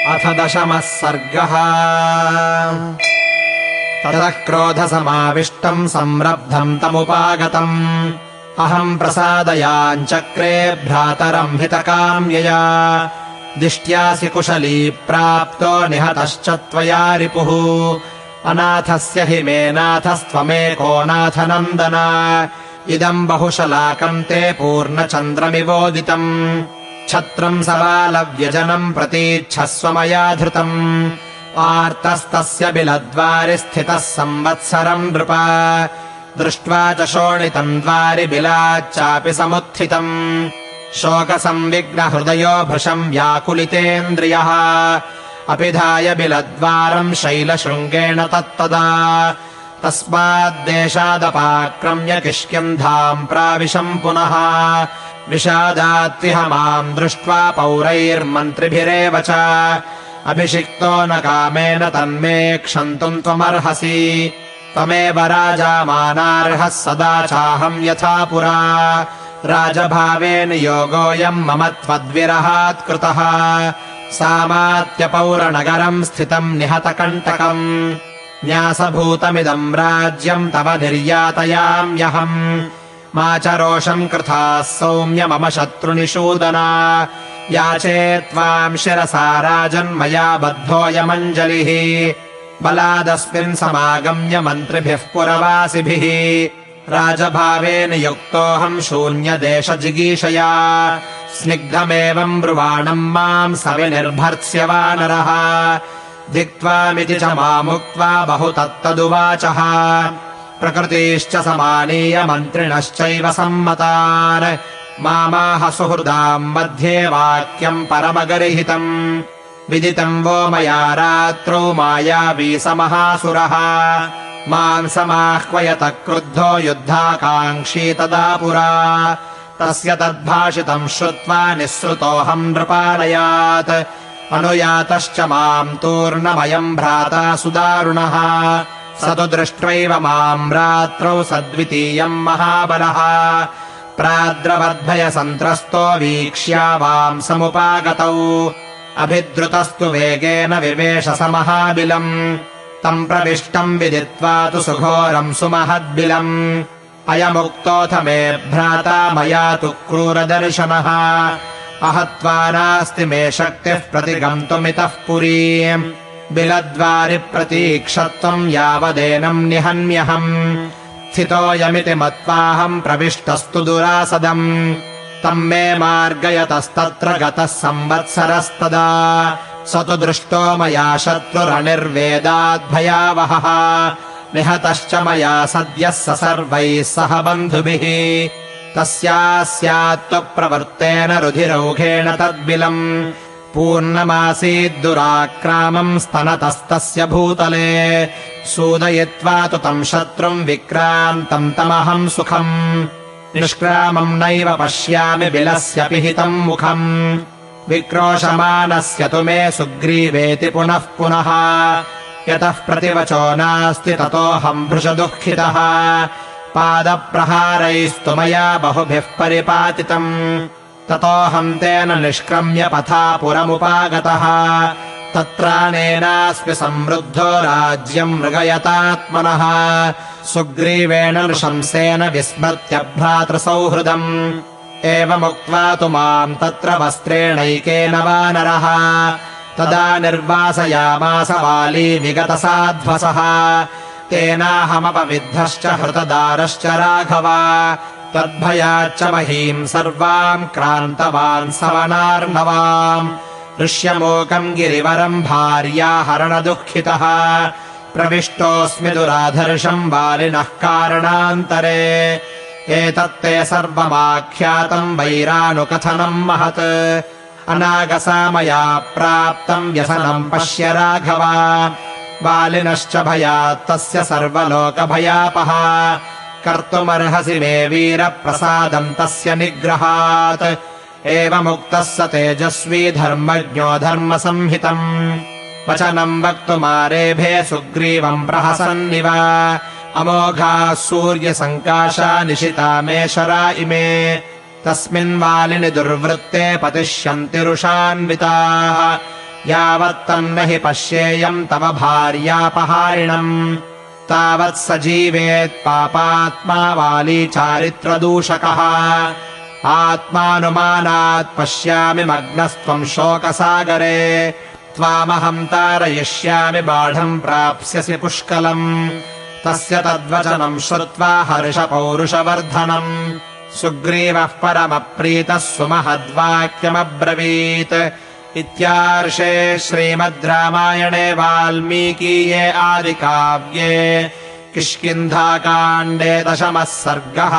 अथ 10मः सर्गः। ततः क्रोधसमाविष्टम् संरब्धम् तमुपागतम् अहम् प्रसादयाञ्चक्रे भ्रातरम् हितकाम्यया। दिष्ट्यासि कुशली प्राप्तो निहतश्च त्वया रिपुः। अनाथस्य हि मे नाथस्त्वमेको नाथनन्दन। इदम् बहुशलाकम् ते पूर्णचन्द्रमिवोदितम्। छत्रम् सबालव्यजनम् प्रतीच्छस्व मया धृतम्। आर्तस्तस्य बिलद्वारि स्थितः संवत्सरम् नृप। दृष्ट्वा च शोणितम् द्वारि बिलाच्चापि समुत्थितम्। शोकसंविघ्नहृदयो भृशम् व्याकुलितेन्द्रियः। अपिधाय बिलद्वारम् शैलशृङ्गेण तत्तदा। तस्माद्देशादपाक्रम्य किष्किन्धाम् प्राविशम् पुनः। विषादात्विह माम् दृष्ट्वा पौरैर्मन्त्रिभिरेव च। अभिषिक्तो न कामेन तन्मे क्षन्तुम् त्वमर्हसि। त्वमेव राजा मानार्हः सदा चाहम् यथा पुरा। राजभावेन योगोऽयम् मम त्वद्विरहात् कृतः। सामात्यपौरनगरम् स्थितम् निहतकण्टकम्। न्यासभूतमिदम् राज्यम् तव निर्यातयाम्यहम्। मा च रोषम् कृथाः सौम्य मम शत्रुनिषूदना। याचे त्वाम् शिरसा राजन्मया बद्धोऽयमञ्जलिः। बलादस्मिन् समागम्य मन्त्रिभिः पुरवासिभिः। राजभावेन युक्तोऽहम् शून्यदेशजिगीषया। स्निग्धमेवम् ब्रुवाणम् माम् सविनिर्भर्त्स्य वानरः। धिक्त्वामिति च मामुक्त्वा बहु तत्तदुवाचः। प्रकृतिश्च समानीय मन्त्रिणश्चैव सम्मतान्। मामाह सुहृदाम् मध्ये वाक्यम् परमगर्हितम्। विदितम् वो मया रात्रौ मायावी समहासुरः। माम् समाह्वयतः क्रुद्धो युद्धाकाङ्क्षी तदा पुरा। तस्य तद्भाषितम् श्रुत्वा निःसृतोऽहम् नृपालयात्। अनुयातश्च माम् तूर्णमयम् भ्राता सुदारुणः। स तु दृष्ट्वैव माम् रात्रौ सद्वितीयम् महाबलः। प्राद्रवद्भयसन्त्रस्तो वीक्ष्यावाम् समुपागतौ। अभिद्रुतस्तु वेगेन विवेश स महाबिलम्। तम् प्रविष्टम् विदित्वा तु सुघोरम् सुमहद्बिलम्। अयमुक्तोऽथ मे भ्राता मया तु क्रूरदर्शनः। अहत्वा नास्ति मे शक्तिः प्रतिगन्तुमितः पुरीम्। बिलद्वारि प्रतीक्षत्वम् यावदेनम् निहन्म्यहम्। स्थितोऽयमिति मत्वाहम् प्रविष्टस्तु दुरासदम्। तम् मे मार्गयतस्तत्र गतः संवत्सरस्तदा। स तु दृष्टो मया शत्रुरनिर्वेदाद्भयावहः। निहतश्च मया सद्यः स सर्वैः सह बन्धुभिः। तस्यास्यात्त्वप्रवृत्तेन रुधिरौघेण तद्बिलम्। पूर्णमासीद्दुराक्रामम् स्तनतस्तस्य भूतले। सूदयित्वा तु तम् शत्रुम् विक्रान्तम् तमहम् सुखम्। निष्क्रामम् नैव पश्यामि बिलस्य पिहितम् मुखम्। विक्रोशमानस्य तु मे सुग्रीवेति पुनः पुनः। यतः प्रतिवचो नास्ति ततोऽहम् भृशदुःखितः। पादप्रहारैस्तु मया बहुभिः परिपातितम्। ततोऽहम् तेन निष्क्रम्य पथा पुरमुपागतः। तत्रानेनास्मि समृद्धो राज्यम् मृगयतात्मनः। सुग्रीवेण नृशंसेन विस्मृत्य भ्रातृसौहृदम्। एवमुक्त्वा तु माम् तत्र वस्त्रेणैकेन वानरः। तदा निर्वासयामास वाली विगतसाध्वसः। तेनाहमपविद्धश्च हृतदारश्च राघव। तद्भयाच्च महीम् सर्वाम् क्रान्तवान् सवनार्णवाम्। ऋष्यमूकम् गिरिवरम् भार्याहरणदुःखितः। प्रविष्टोऽस्मि दुराधर्षम् वालिनः कारणान्तरे। एतत्ते सर्वमाख्यातम् वैरानुकथनम् महत्। अनागसा मया प्राप्तम् व्यसनम् पश्य राघव। वालिनश्च भयात् तस्य सर्वलोकभयापः। कर्तुमर्हसि मे वीरप्रसादम् तस्य निग्रहात्। एवमुक्तः स तेजस्वी धर्मज्ञो धर्मसंहितम्। वचनम् वक्तुमारेभे सुग्रीवम् प्रहसन्निव। अमोघाः सूर्यसङ्काशा निशिता मे शरा इमे। तस्मिन् वालिनि दुर्वृत्ते पतिष्यन्ति रुषान्विताः। यावत्तन्न हि पश्येयम् तव भार्यापहारिणम् तावत् स जीवेत् पापात्मा वाली चारित्रदूषकः आत्मानुमानात् पश्यामि मग्नस्त्वम् शोकसागरे त्वामहम् तारयिष्यामि बाढम् प्राप्स्यसि पुष्कलम् तस्य तद्वचनम् श्रुत्वा हर्षपौरुषवर्धनम् सुग्रीवः परमप्रीतः सुमहद्वाक्यमब्रवीत् इत्यार्षे श्रीमद् रामायणे वाल्मीकीये आदिकाव्ये किष्किन्धाकाण्डे 10 सर्गः।